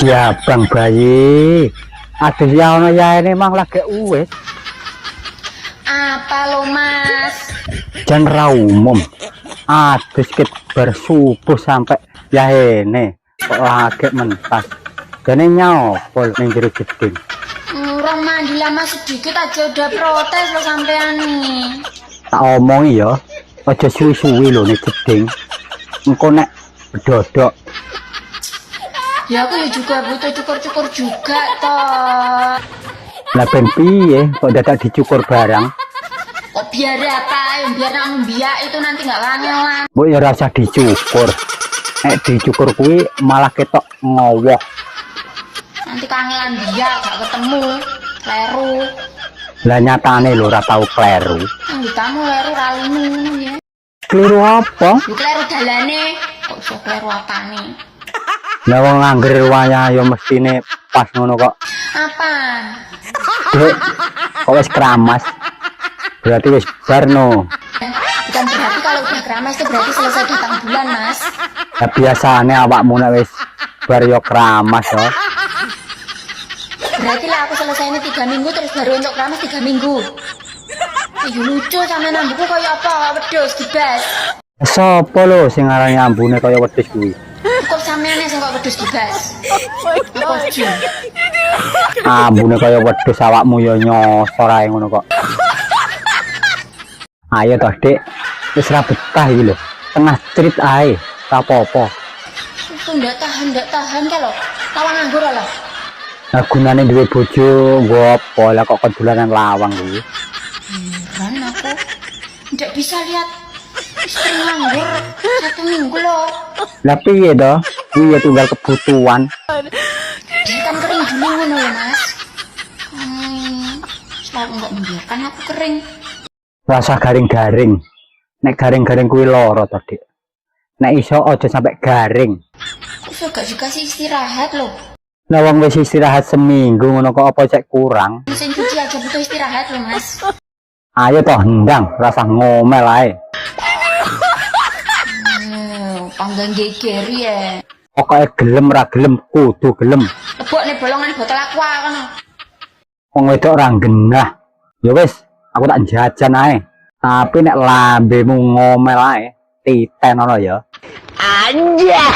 Ya bang bayi, ada yang ya ini emang lagi uwes. Apa lo mas? Jangan umum, ada sedikit bersubuh sampai ya ini kok lagi mentas. Gini nyopol ning jero jeding. Orang mandi lama sedikit aja udah protes lo sampean nih. Tak omongi ya, aja suwi-suwi lho ning jeding. Engko nek bedodok. Ya aku juga butuh cukur-cukur juga toh. Lah ben piye kok dadak dicukur barang? Kok biar apa? Biar nang biak itu nanti nggak kangelan. Mbok ya rasa dicukur. Nek dicukur kuwi malah ketok ngowoh. Nanti kangelan biak gak ketemu. Leru. Lah nyatane lho ora tau kleru. Kamu leru ralimu ya. Kleru apa? Lu kleru dalane. Kok iso kleru apane? Lah wong ngangger wayah ya mestine pas ngono kok. Apa? Dek, kok wis keramas. Berarti wis bar no. Bukan berarti kalau udah keramas itu berarti selesai datang bulan, Mas. Ya biasane awakmu nek wis bar ya keramas ya. Berarti lah aku selesai ini 3 minggu terus baru untuk keramas 3 minggu. Iya lucu sama nambuku kayak apa? Wedhus dibas. Sopo lho sing aran ambune kaya wedhus kuwi? Kok sampeane sing kok wedhus dibas? Koju. Ambune kaya wedhus awakmu ya nyosor ae ngono kok. Ayo toh, Dik. Wis ra betah iki lho. Tengah cerit ae, ta apa-apa. Itu ndak tahan ka lho. Lawang nganggur lho. Lah gunane duwe bojo nggo apa? Lah kok dolanan lawang kuwi. Kan aku ndak bisa lihat istri nganggur 1 minggu loh. Lah piye to? Kuwi ya tunggal kebutuhan. Dia kan kering dulu ngono lho, Mas. Selalu enggak membiarkan aku kering. Rasa garing-garing. Nek garing-garing kuwi lara to, Dik. Nek iso aja sampai garing. Aku gak dikasih istirahat loh. Lah wong wis istirahat seminggu ngono kok apa cek kurang. Mesin cuci aja butuh istirahat loh, Mas. Ayo toh ndang, rasa ngomel ae. Panggang geger ya. Pokoke gelem ra gelem kudu gelem. Lebok nih bolongan botol aqua kan. Wong wedok ora genah. Ya wis, aku tak jajan ae. Tapi nek lambemu ngomel ae, titen ono ya. Anjay.